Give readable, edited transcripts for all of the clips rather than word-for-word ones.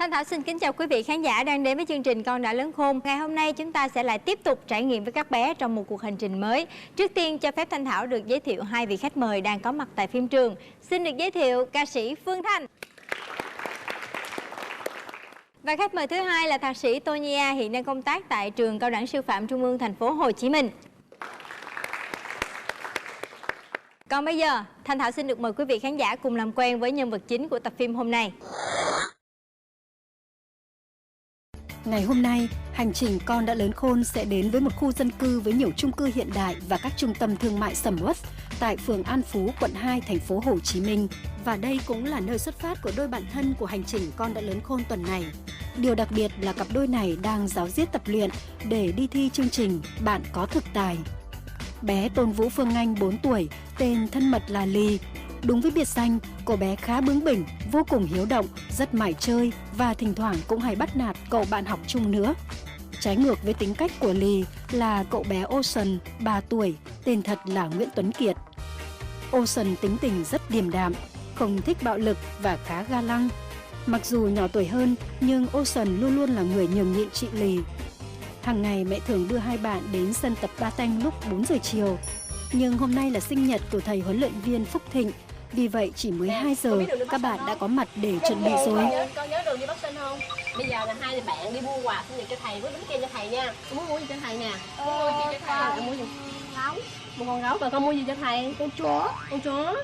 Thanh Thảo xin kính chào quý vị khán giả đang đến với chương trình Con đã lớn khôn. Ngày hôm nay chúng ta sẽ lại tiếp tục trải nghiệm với các bé trong một cuộc hành trình mới. Trước tiên cho phép Thanh Thảo được giới thiệu hai vị khách mời đang có mặt tại phim trường. Xin được giới thiệu ca sĩ Phương Thanh. Và khách mời thứ hai là thạc sĩ Tô Nhi A, hiện đang công tác tại trường Cao đẳng Sư phạm Trung ương thành phố Hồ Chí Minh. Còn bây giờ, Thanh Thảo xin được mời quý vị khán giả cùng làm quen với nhân vật chính của tập phim hôm nay. Ngày hôm nay, hành trình Con đã lớn khôn sẽ đến với một khu dân cư với nhiều chung cư hiện đại và các trung tâm thương mại sầm uất tại phường An Phú, quận 2, thành phố Hồ Chí Minh. Và đây cũng là nơi xuất phát của đôi bạn thân của hành trình Con đã lớn khôn tuần này. Điều đặc biệt là cặp đôi này đang ráo riết tập luyện để đi thi chương trình Bạn có thực tài. Bé Tôn Vũ Phương Anh 4 tuổi, tên thân mật là Ly. Đúng với biệt danh, cô bé khá bướng bỉnh, vô cùng hiếu động, rất mải chơi và thỉnh thoảng cũng hay bắt nạt cậu bạn học chung nữa. Trái ngược với tính cách của Ly là cậu bé Ocean, 3 tuổi, tên thật là Nguyễn Tuấn Kiệt. Ocean tính tình rất điềm đạm, không thích bạo lực và khá ga lăng. Mặc dù nhỏ tuổi hơn, nhưng Ocean luôn luôn là người nhường nhịn chị Ly. Hàng ngày mẹ thường đưa hai bạn đến sân tập Batang lúc 4 giờ chiều. Nhưng hôm nay là sinh nhật của thầy huấn luyện viên Phúc Thịnh. Vì vậy chỉ mới 2 giờ các bạn đã có mặt để chuẩn bị rồi. Con nhớ đường đi Bắc Sinh không? Bây giờ là hai bạn đi mua quà sinh nhật cho thầy với bánh kem cho thầy nha. Con muốn mua gì cho thầy nè? Mua gì cho thầy? Con mua gì? Gấu. Một con gấu. Rồi con mua gì cho thầy? Con chó. Con chó.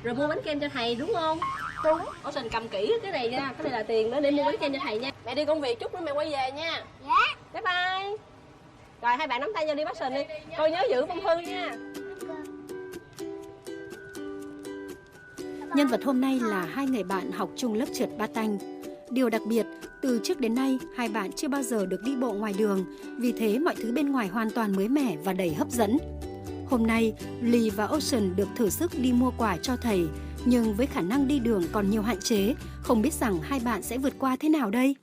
Rồi mua bánh kem cho thầy đúng không? Đúng. Ở sình cầm kỹ cái này nha. Cái này là tiền đó để mua bánh kem cho thầy nha. Mẹ đi công việc chút nữa mẹ quay về nha. Dạ. Bye bye. Rồi hai bạn nắm tay nhau đi Bắc Sinh đi. Con nhớ giữ phong thư nha. Nhân vật hôm nay là hai người bạn học chung lớp trượt Batang. Điều đặc biệt, từ trước đến nay, hai bạn chưa bao giờ được đi bộ ngoài đường, vì thế mọi thứ bên ngoài hoàn toàn mới mẻ và đầy hấp dẫn. Hôm nay, Ly và Ocean được thử sức đi mua quà cho thầy, nhưng với khả năng đi đường còn nhiều hạn chế, không biết rằng hai bạn sẽ vượt qua thế nào đây?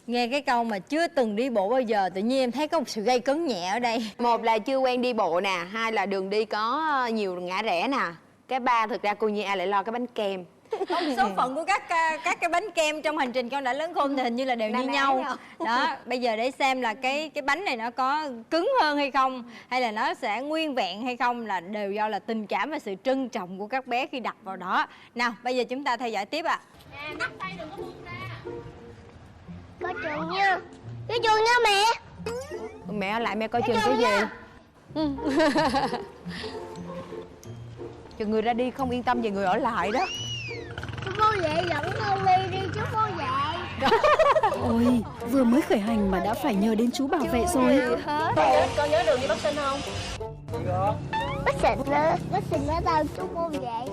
Nghe cái câu mà chưa từng đi bộ bao giờ, tự nhiên em thấy có một sự gây cấn nhẹ ở đây. Một là chưa quen đi bộ nè, hai là đường đi có nhiều ngã rẽ nè. Cái ba thực ra cô Nhi A lại lo cái bánh kem. Số phận của các cái bánh kem trong hành trình Con đã lớn khôn thì hình như là đều như nhau. Đó, bây giờ để xem là cái bánh này nó có cứng hơn hay không, hay là nó sẽ nguyên vẹn hay không, là đều do là tình cảm và sự trân trọng của các bé khi đặt vào đó. Nào, bây giờ chúng ta theo dõi tiếp ạ. Nè, nắm tay đừng có buông ra. Coi trường nha. Cái trường nha mẹ. Mẹ ở lại mẹ coi chừng cái gì? Chừng người ra đi không yên tâm về người ở lại đó. Chú cô vệ dẫn con Ly đi chú cô vệ. Ôi, vừa mới khởi hành mà đã phải nhờ đến chú bảo vệ rồi. Con nhớ đường đi Bắc Sinh không? Bác Sình ở đâu chú cô vệ.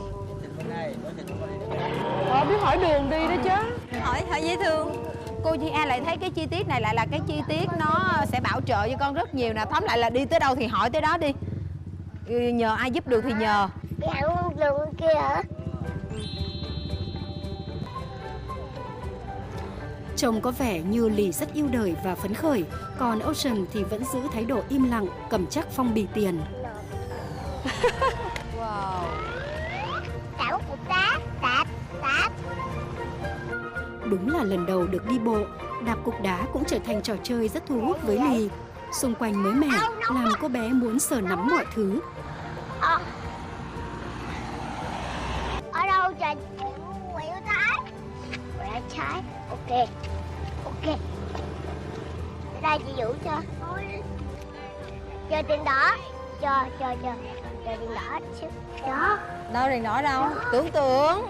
Biết hỏi đường đi đó chứ. Hỏi dễ thương. Cô Nhi A lại thấy cái chi tiết này lại là cái chi tiết nó sẽ bảo trợ cho con rất nhiều nè. Tóm lại là đi tới đâu thì hỏi tới đó đi. Nhờ ai giúp được thì nhờ. Đi hẳn đường kia hả? Trông có vẻ như Ly rất yêu đời và phấn khởi, còn Ocean thì vẫn giữ thái độ im lặng, cầm chắc phong bì tiền. Wow. Đảo cục đá, đạp. Đúng là lần đầu được đi bộ, đạp cục đá cũng trở thành trò chơi rất thu hút với Ly. Xung quanh mới mẻ, làm cô bé muốn sờ nắm mọi thứ. Ở đâu trời? Quẹo trái. Ok. Đây chị Vũ cho. Chờ tiền đỏ. Chờ tiền đỏ chứ. Đó. Đâu đèn đỏ đâu? Tưởng.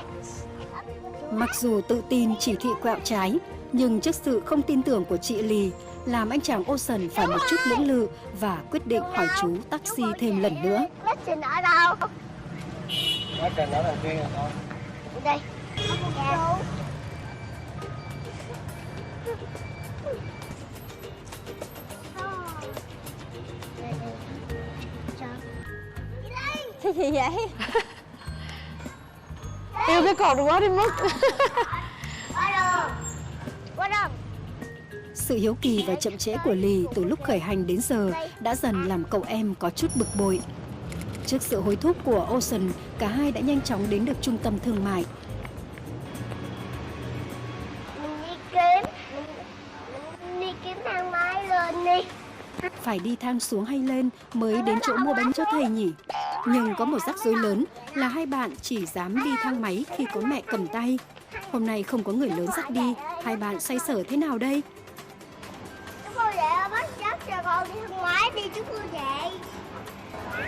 Mặc dù tự tin chỉ thị quẹo trái, nhưng trước sự không tin tưởng của chị Ly, làm anh chàng Ocean phải một chút lưỡng lự và quyết định hỏi chú taxi thêm lần nữa. Bác Sình ở đâu? Bác Sình ở đằng kia rồi con. Đây. Cái gì vậy? Yêu cái cột quá đi mất. Qua đâu? Sự hiếu kỳ và chậm trễ của Ly từ lúc khởi hành đến giờ đã dần làm cậu em có chút bực bội. Trước sự hối thúc của Ocean, cả hai đã nhanh chóng đến được trung tâm thương mại. Mình đi kiếm phải đi thang xuống hay lên mới đến chỗ mua bánh cho thầy nhỉ? Nhưng có một rắc rối lớn là hai bạn chỉ dám đi thang máy khi có mẹ cầm tay. Hôm nay không có người lớn dắt đi, hai bạn xoay sở thế nào đây? Chú cô dạy bắt dắt cho con đi thang máy đi chú cô dạy.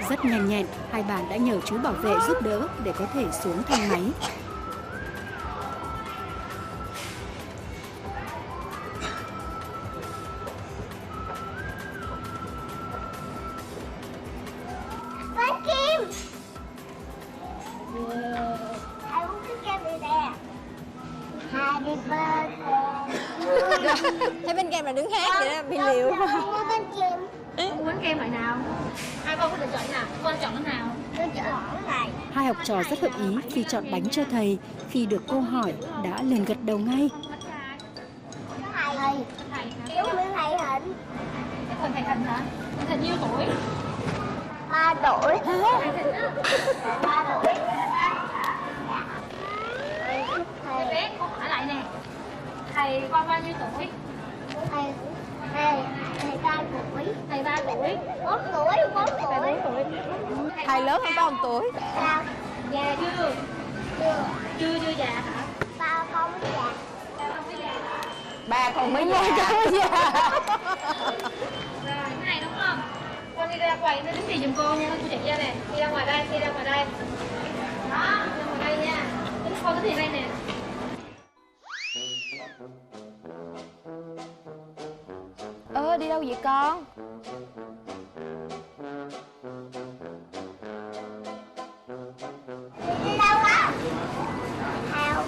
Rất nhanh nhẹn, hai bạn đã nhờ chú bảo vệ giúp đỡ để có thể xuống thang máy. Bánh kem. Ai uống cái kem này nè. Happy birthday. Thấy bên kem là đứng hát vậy đó, bị liệu. Bánh kem. Mua bánh kem loại nào? Hai con có lựa chọn nào? Con chọn cái nào? Tôi chọn cái này. Hai học trò rất hợp ý khi chọn bánh cho thầy. Khi được cô hỏi, đã liền gật đầu ngay. Thầy. Chú Nguyễn Thầy Thịnh. Thầy Thịnh hả? Thầy Thịnh nhiêu tuổi? 3 tuổi. 3 tuổi. Thầy bé, con hỏi lại nè. Thầy con bao nhiêu tuổi? Thầy 3 tuổi. Thầy 3 tuổi. 4 tuổi, 4 tuổi. Thầy lớn hơn con 1 tuổi. Sao? Già chưa? Chưa. Chưa già hả? Ba con mới già. Ba con mới già. Rồi, cái này đúng không? Con đi ra quầy nó đứng gì giùm cô nha, cô chỉ ra nè. Đi ra ngoài đây, đi ra ngoài đây. Đó, đi ra ngoài đây nha. Tính con cái gì đây nè. Đi đâu vậy con? Đi đâu á? Thao.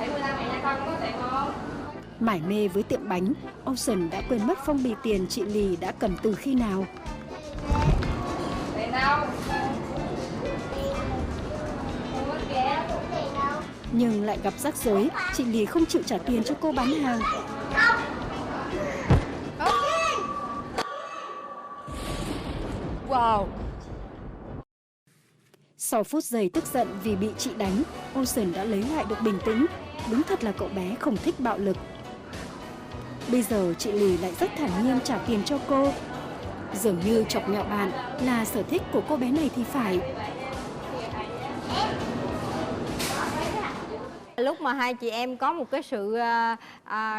Để người ta mẹ nha con, có thể không? Mải mê với tiệm bánh, Ocean đã quên mất phong bì tiền chị Lì đã cầm từ khi nào. Tiền đâu? Nhưng lại gặp rắc rối, chị Lì không chịu trả tiền cho cô bán hàng. Wow. Sau phút giây tức giận vì bị chị đánh, Ocean đã lấy lại được bình tĩnh. Đúng thật là cậu bé không thích bạo lực. Bây giờ chị Lì lại rất thản nhiên trả tiền cho cô. Dường như chọc nhạo bạn là sở thích của cô bé này thì phải. Lúc mà hai chị em có một cái sự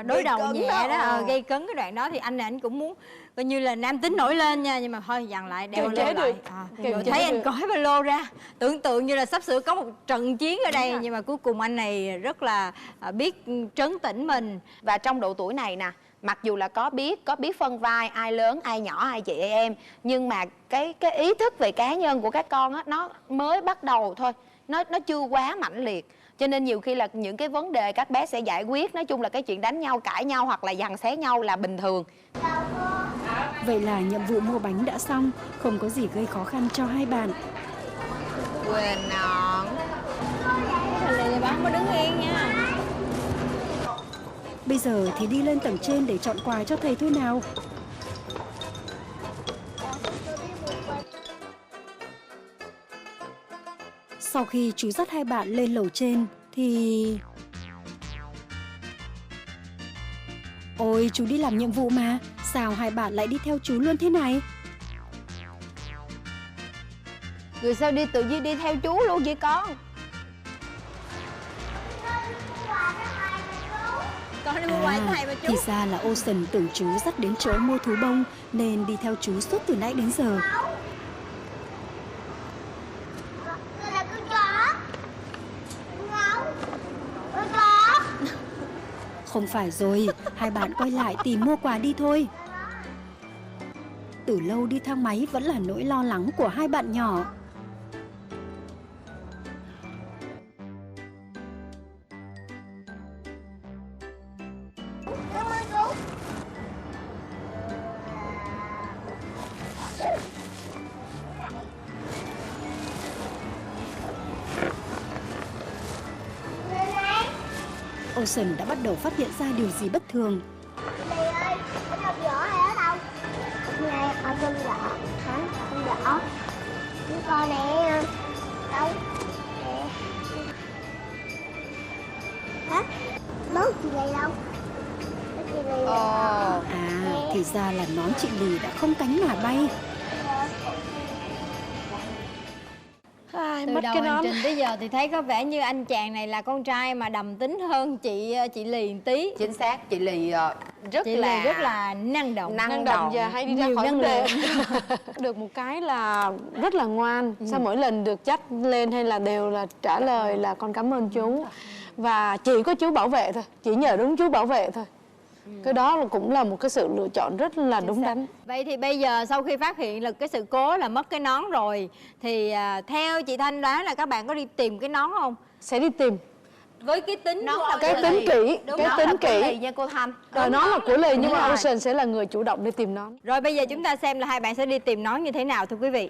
đối đầu nhẹ đó, gây cấn cái đoạn đó thì anh này anh cũng muốn coi như là nam tính nổi lên nha, nhưng mà thôi dằn lại, đeo Kiềm chế lên lại. được. Rồi thấy anh cởi ba lô ra, tưởng tượng như là sắp sửa có một trận chiến ở đây, nhưng mà cuối cùng anh này rất là biết trấn tĩnh mình. Và trong độ tuổi này nè, mặc dù là có biết phân vai ai lớn ai nhỏ ai chị em, nhưng mà cái ý thức về cá nhân của các con á, nó mới bắt đầu thôi, nó chưa quá mãnh liệt. Cho nên nhiều khi là những cái vấn đề các bé sẽ giải quyết, nói chung là cái chuyện đánh nhau, cãi nhau hoặc là giằng xé nhau là bình thường. Vậy là nhiệm vụ mua bánh đã xong, không có gì gây khó khăn cho hai bạn. Quên nón. Lì bà không có đứng yên nha. Bây giờ thì đi lên tầng trên để chọn quà cho thầy thôi nào. Sau khi chú dắt hai bạn lên lầu trên thì... Ôi, chú đi làm nhiệm vụ mà, sao hai bạn lại đi theo chú luôn thế này? Rồi sao tự nhiên đi theo chú luôn vậy con? Con đi mua quà cho thầy mà chú. Thì ra là Ocean tưởng chú dắt đến chỗ mua thú bông nên đi theo chú suốt từ nãy đến giờ. Là con chó. Ngáo. Con chó. Không phải rồi, hai bạn quay lại tìm mua quà đi thôi. Từ lâu đi thang máy vẫn là nỗi lo lắng của hai bạn nhỏ. Cảm ơn chú. Ocean đã bắt đầu phát hiện ra điều gì bất thường. Mày ơi, ở trong vỏ hay ở đâu? Này, ở trong vỏ. Hả? Trong vỏ. Chú con nè. Đâu? Nè. Hả? Món gì vậy đâu? Thì ra là nón chị Lì đã không cánh mà bay. Từ đầu hành trình tới giờ thì thấy có vẻ như anh chàng này là con trai mà đầm tính hơn chị Lì một tí. Chính xác, chị Lì rất là năng động và hay đi ra nhiều khỏi năng vấn đề. lượng. Được một cái là rất là ngoan. Sau mỗi lần được dắt lên hay là đều là trả lời là con cảm ơn chú. Và chỉ có chú bảo vệ thôi, chỉ nhờ đúng chú bảo vệ thôi. Cái đó cũng là một cái sự lựa chọn rất là đúng đắn. Vậy thì bây giờ sau khi phát hiện được cái sự cố là mất cái nón rồi thì theo chị Thanh đoán là các bạn có đi tìm cái nón không? Sẽ đi tìm. Với cái tính Nón của là cái Lì. tính kỹ, Đúng cái rồi. tính Lì kỹ. nha cô Thanh. Nó là của Lì nhưng Đúng mà rồi. Ocean sẽ là người chủ động đi tìm nón. Rồi bây giờ chúng ta xem là hai bạn sẽ đi tìm nón như thế nào thưa quý vị.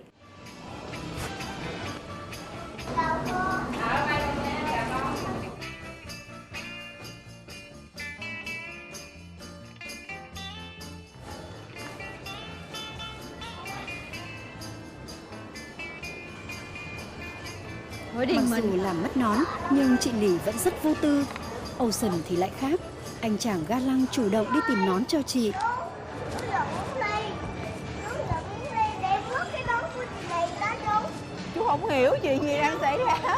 Mặc dù làm mất nón, nhưng chị Lì vẫn rất vô tư. Ocean thì lại khác. Anh chàng ga lăng chủ động đi tìm nón cho chị. Chú không hiểu chuyện gì đang xảy ra đó.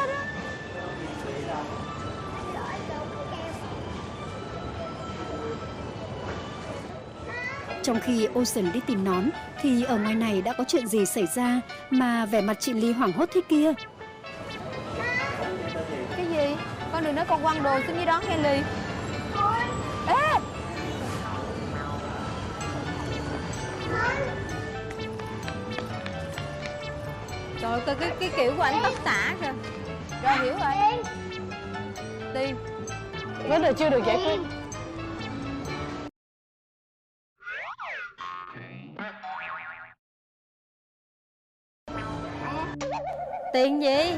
Trong khi Ocean đi tìm nón, thì ở ngoài này đã có chuyện gì xảy ra mà vẻ mặt chị Lì hoảng hốt thế kia. Cái gì? Con đừng nói con quăng đồ xuống dưới đó nghe Lì. Ê! Trời ơi, cái kiểu của anh tất tả kìa. Rồi hiểu rồi. Tiên. Vấn đề chưa được giải quyết. Tiền gì?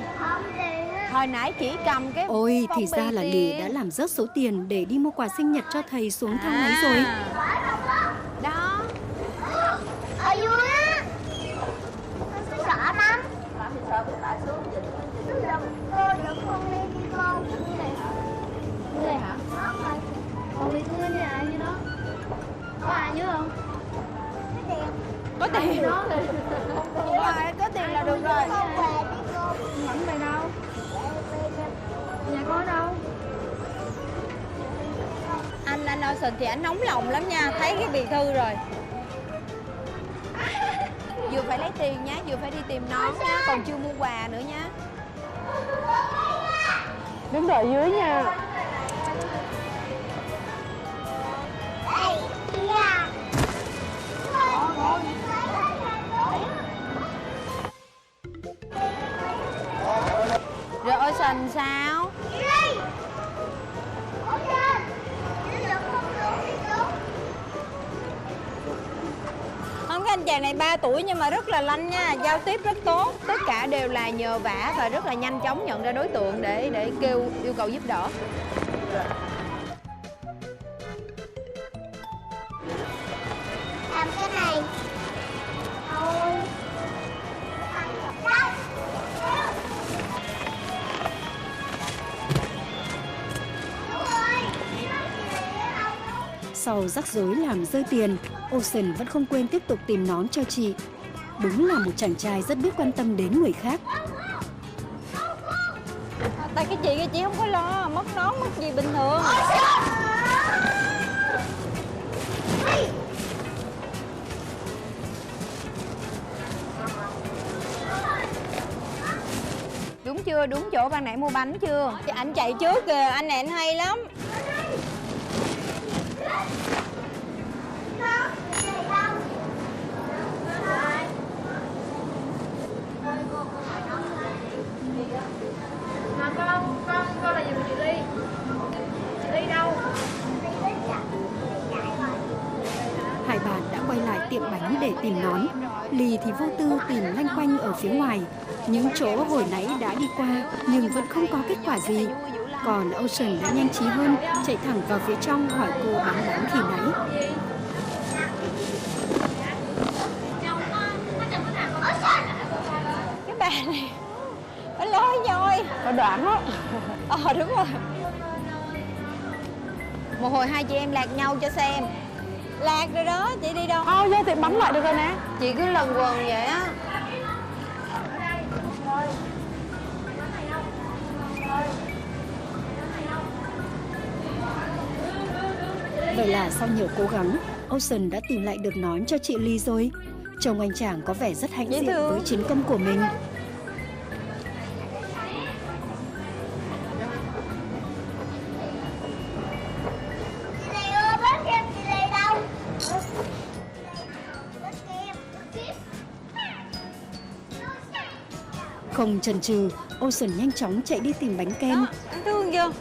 Hồi nãy chỉ cầm cái Ôi, phong thì bì ra là Lì tiền. đã làm rớt số tiền để đi mua quà sinh nhật cho thầy xuống thang máy rồi. Đó. Ở vui á. Con sẽ sợ lắm. Cô đừng con đi con. Cái này hả? Con đi xuống cái nhà như đó. Có ai dưới không? Có tiền. Đó là Có tiền là được rồi. Con về đi con. Ảnh mày đâu? Nhà con ở đâu? Anh Ocean thì anh nóng lòng lắm nha. Thấy cái bì thư rồi. Vừa phải lấy tiền nhá, vừa phải đi tìm nón nhá, còn chưa mua quà nữa nhá. Đứng đợi dưới nha. Rồi Ocean sao? Không, cái anh chàng này 3 tuổi nhưng mà rất là lanh nha, giao tiếp rất tốt. Tất cả đều là nhờ vả và rất là nhanh chóng nhận ra đối tượng để kêu yêu cầu giúp đỡ. Làm cái này. Thôi. Sau rắc rối làm rơi tiền, Ocean vẫn không quên tiếp tục tìm nón cho chị. Đúng là một chàng trai rất biết quan tâm đến người khác. Tại cái chị không có lo, mất nón mất gì bình thường. Đúng chưa? Đúng chỗ ban nãy mua bánh chưa? Anh chạy trước kìa, anh này anh hay lắm. Mà con là gì mà chị Ly? Chị Ly đâu? Hai bạn đã quay lại tiệm bánh để tìm nón. Lì thì vô tư tìm lanh quanh ở phía ngoài. Những chỗ hồi nãy đã đi qua nhưng vẫn không có kết quả gì. Còn Ocean đã nhanh trí hơn, chạy thẳng vào phía trong hỏi cô bán bánh khi nãy. Cái bà này nó lôi nhoi. Có đoạn đó. Đúng rồi. Một hồi hai chị em lạc nhau cho xem. Lạc rồi đó, chị đi đâu? Thôi vô tiệm bánh lại được rồi nè. Chị cứ lần quần vậy á. Vậy là sau nhiều cố gắng, Ocean đã tìm lại được nón cho chị Ly rồi. Chồng anh chàng có vẻ rất hãnh diện với chiến công của mình. Chị Lì ơi, bánh kem chị Lì đâu? Bánh kem. Không chần chừ, Ocean nhanh chóng chạy đi tìm bánh kem. Anh thương chưa?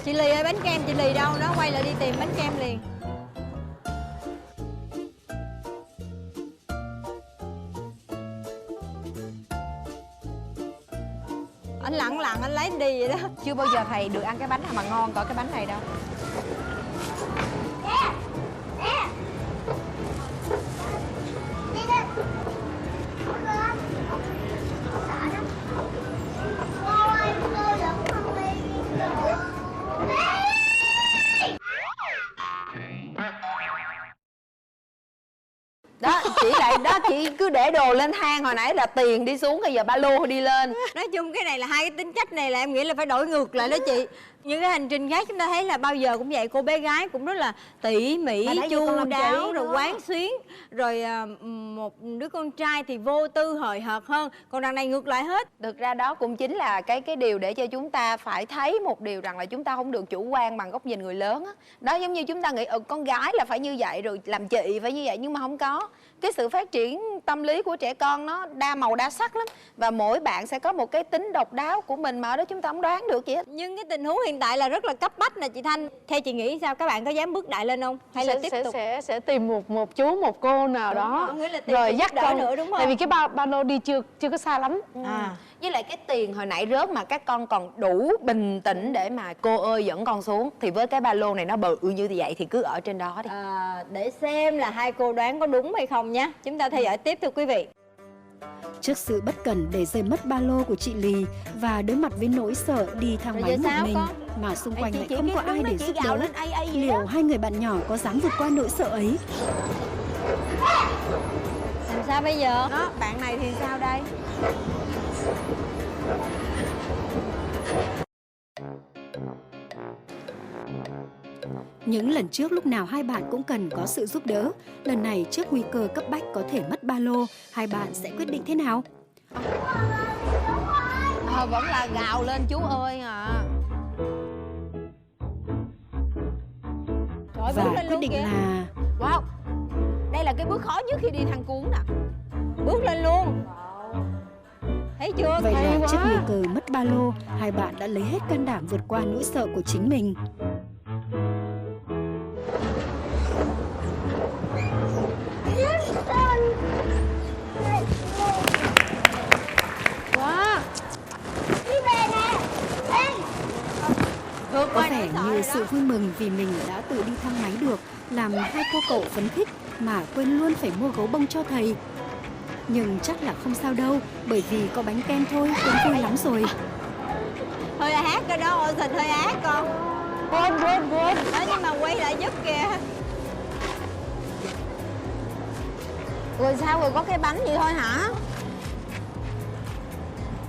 Chị Lì ơi, bánh kem chị Lì đâu? Nó quay lại đi tìm bánh kem liền. Anh lặng lặng anh lấy đi vậy đó. Chưa bao giờ thầy được ăn cái bánh nào mà ngon cỡ cái bánh này đâu. Đi lên. Sợ lắm. Cô ơi, cô dẫn con đi. Đó, chị lại đó, chị cứ để đồ lên thang, hồi nãy là tiền đi xuống, bây giờ ba lô đi lên. Nói chung cái này là hai cái tính cách này là em nghĩ là phải đổi ngược lại đó chị. Những cái hành trình khác chúng ta thấy là bao giờ cũng vậy, cô bé gái cũng rất là tỉ mỉ, chu đáo, rồi quán xuyến. Rồi một đứa con trai thì vô tư hời hợt hơn, còn đằng này ngược lại hết. Thực ra đó cũng chính là cái điều để cho chúng ta phải thấy một điều rằng là chúng ta không được chủ quan bằng góc nhìn người lớn á. Đó, giống như chúng ta nghĩ con gái là phải như vậy, rồi làm chị phải như vậy, nhưng mà không có. Cái sự phát triển tâm lý của trẻ con nó đa màu đa sắc lắm, và mỗi bạn sẽ có một cái tính độc đáo của mình mà ở đó chúng ta không đoán được gì hết. Nhưng cái tình huống hiện tại là rất là cấp bách nè chị Thanh. Theo chị nghĩ sao, các bạn có dám bước đại lên không? Hay là tiếp tục sẽ tìm một chú một cô nào đó có nghĩa là tìm rồi sự dắt giúp đỡ con nữa, đúng không? Tại vì cái ba lô đi chưa có xa lắm. Với lại cái tiền hồi nãy rớt mà các con còn đủ bình tĩnh để mà cô ơi dẫn con xuống, thì với cái ba lô này nó bự như vậy thì cứ ở trên đó đi. Để xem là hai cô đoán có đúng hay không nhé. Chúng ta theo dõi tiếp thưa quý vị. Trước sự bất cẩn để rơi mất ba lô của chị Lì và đối mặt với nỗi sợ đi thang Rồi máy giờ một sao mình con? mà xung quanh lại chị không biết có đứng ai đó, để chị giúp gào đỡ, lên ai vậy liệu đó. hai người bạn nhỏ có dám vượt qua nỗi sợ ấy? Làm sao bây giờ? Đó, bạn này thì sao đây? Những lần trước lúc nào hai bạn cũng cần có sự giúp đỡ. Lần này trước nguy cơ cấp bách có thể mất ba lô, hai bạn sẽ quyết định thế nào? Vẫn là gào lên chú ơi à. Trời, Và bước lên quyết luôn định kìa. là Wow, đây là cái bước khó nhất khi đi thang cuốn nè. Bước lên luôn. Thấy chưa? vậy Hay là quá. trước nguy cơ mất ba lô, hai bạn đã lấy hết can đảm vượt qua nỗi sợ của chính mình. Quá. Đi về nè. Ê. Vượt Có qua vẻ nỗi sợ như rồi sự đó. vui mừng vì mình đã tự đi thang máy được làm hai cô cậu phấn khích mà quên luôn phải mua gấu bông cho thầy. Nhưng chắc là không sao đâu, bởi vì có bánh kem thôi cũng vui lắm rồi. Hơi ác cái đó, Ocean hơi ác con. Quên. Đó, nhưng mà quay lại giúp kìa. Rồi sao, rồi có cái bánh vậy thôi hả?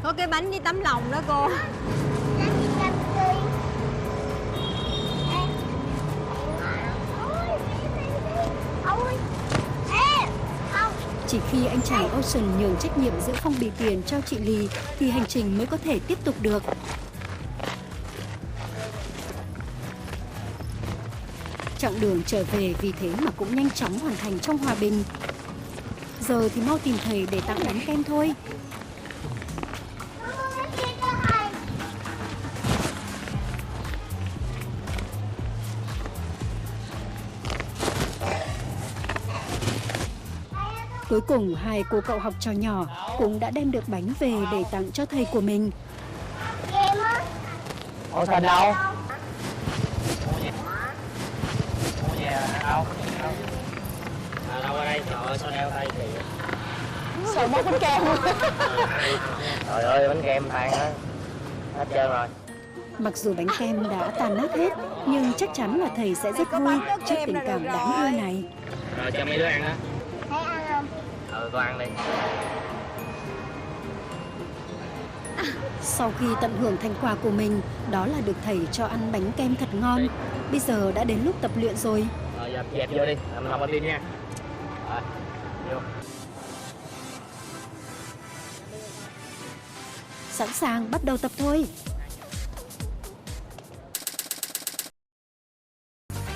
Có cái bánh với tấm lòng đó cô. Để chị cầm đi. Ê. Ôi. Ê. Không. Chỉ khi anh chàng Ocean nhường trách nhiệm giữ phong bì tiền cho chị Lì thì hành trình mới có thể tiếp tục được. Chặng đường trở về vì thế mà cũng nhanh chóng hoàn thành trong hòa bình. Giờ thì mau tìm thầy để tặng bánh kem thôi. Bánh kia cho thầy. Cuối cùng hai cô cậu học trò nhỏ cũng đã đem được bánh về để tặng cho thầy của mình. Kem á. Ủa Thành đâu? Mua về đâu? Đâu ở đây, trời ơi sao đeo tay kìa. Sợ mất bánh kem luôn. Trời ơi bánh kem tan hết. Hết trơn rồi. Mặc dù bánh kem đã tan nát hết, nhưng chắc chắn là thầy sẽ rất vui trước tình cảm đáng yêu này. Rồi cho mấy đứa ăn á. Thấy ăn không? Ừ, con ăn đi. Sau khi tận hưởng thành quả của mình, đó là được thầy cho ăn bánh kem thật ngon. Bây giờ đã đến lúc tập luyện rồi. Rồi giờ dẹp vô đi, mình học tin nha. Rồi, vô. Sẵn sàng bắt đầu tập thôi.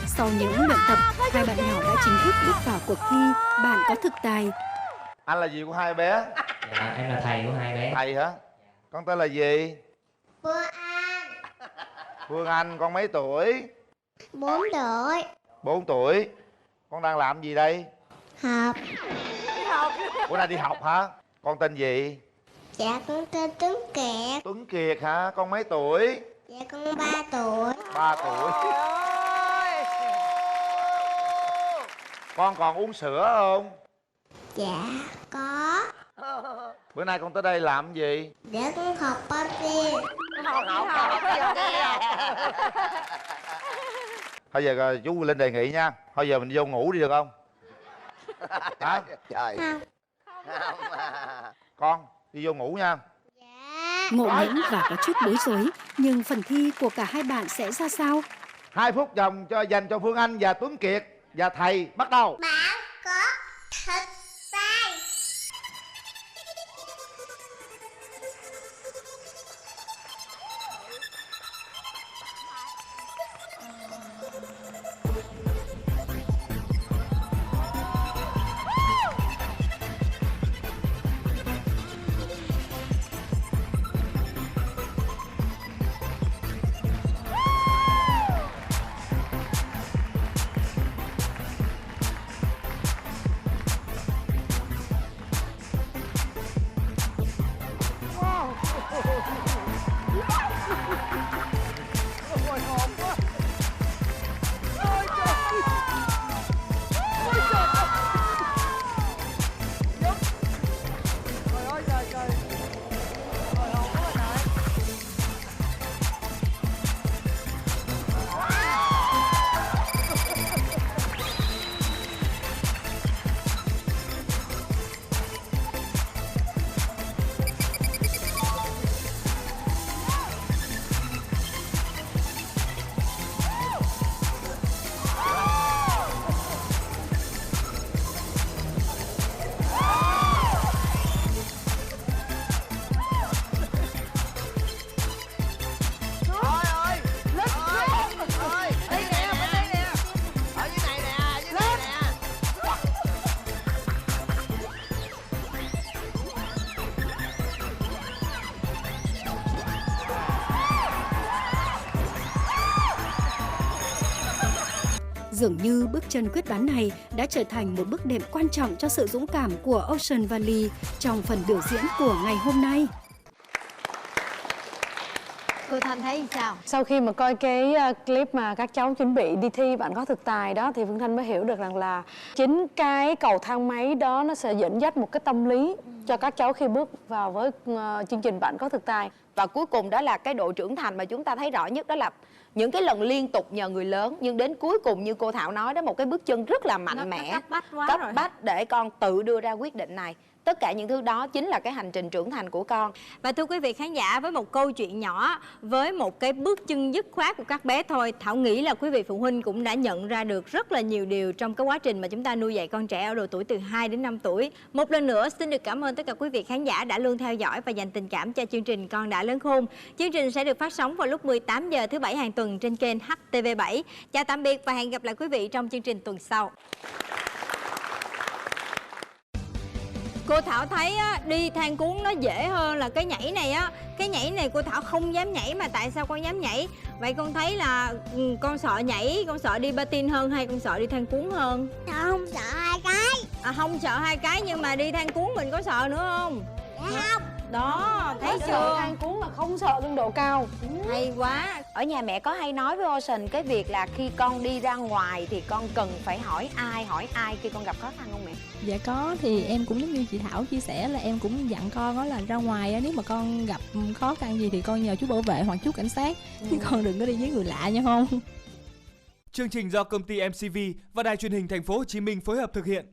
Sau những luyện tập, hai bạn nhỏ đã chính thức bước vào cuộc thi Bạn có thực tài. Anh là gì của hai bé? Dạ, em là thầy của hai bé. Thầy hả? Con tên là gì? Phương Anh. Phương Anh, con mấy tuổi? 4 tuổi. 4 tuổi. Con đang làm gì đây? Học. Bữa nay đi học hả? Con tên gì? Dạ con tên Tuấn Kiệt. Tuấn Kiệt hả? Con mấy tuổi? Dạ con 3 tuổi. 3 tuổi. Con còn uống sữa không? Dạ có. Bữa nay con tới đây làm gì? Để con học bao nhiêu. Thôi giờ chú lên đề nghị nha. Thôi giờ mình vô ngủ đi được không? Hả? Không. Con đi vô ngủ nha. Dạ. Ngộ nghĩnh và có chút bối rối, nhưng phần thi của cả hai bạn sẽ ra sao? 2 phút dòng dành cho Phương Anh và Tuấn Kiệt. Và thầy bắt đầu. Bạn có thực tài. Dường như bước chân quyết đoán này đã trở thành một bước đệm quan trọng cho sự dũng cảm của Ocean Valley trong phần biểu diễn của ngày hôm nay. Cô Thanh thấy sao? Sau khi mà coi cái clip mà các cháu chuẩn bị đi thi Bạn có thực tài đó, thì Phương Thanh mới hiểu được rằng là chính cái cầu thang máy đó nó sẽ dẫn dắt một cái tâm lý cho các cháu khi bước vào với chương trình Bạn có thực tài. Và cuối cùng đó là cái độ trưởng thành mà chúng ta thấy rõ nhất, đó là những cái lần liên tục nhờ người lớn, nhưng đến cuối cùng như cô Thảo nói đó, một cái bước chân rất là mạnh mẽ, cấp bách quá cấp rồi. bách để con tự đưa ra quyết định này. Tất cả những thứ đó chính là cái hành trình trưởng thành của con. Và thưa quý vị khán giả, với một câu chuyện nhỏ, với một cái bước chân dứt khoát của các bé thôi, Thảo nghĩ là quý vị phụ huynh cũng đã nhận ra được rất là nhiều điều trong cái quá trình mà chúng ta nuôi dạy con trẻ ở độ tuổi từ 2 đến 5 tuổi. Một lần nữa xin được cảm ơn tất cả quý vị khán giả đã luôn theo dõi và dành tình cảm cho chương trình Con đã lớn khôn. Chương trình sẽ được phát sóng vào lúc 18 giờ thứ Bảy hàng tuần trên kênh HTV7. Chào tạm biệt và hẹn gặp lại quý vị trong chương trình tuần sau. Cô Thảo thấy á, đi thang cuốn nó dễ hơn là cái nhảy này á. Cái nhảy này cô Thảo không dám nhảy, mà tại sao con dám nhảy? Vậy con thấy là con sợ nhảy, con sợ đi patin hơn hay con sợ đi thang cuốn hơn? Không sợ hai cái. À, không sợ hai cái, nhưng mà đi thang cuốn mình có sợ nữa không? Dạ không. Đó, thấy Sợ chưa? thang cuốn là không sợ cường độ cao. Hay quá. Ở nhà mẹ có hay nói với Ocean cái việc là khi con đi ra ngoài thì con cần phải hỏi ai khi con gặp khó khăn không mẹ? Dạ có, thì em cũng giống như chị Thảo chia sẻ là em cũng dặn con đó là ra ngoài á, nếu mà con gặp khó khăn gì thì con nhờ chú bảo vệ hoặc chú cảnh sát, chứ con đừng có đi với người lạ nha không. Chương trình do công ty MCV và Đài Truyền hình Thành phố Hồ Chí Minh phối hợp thực hiện.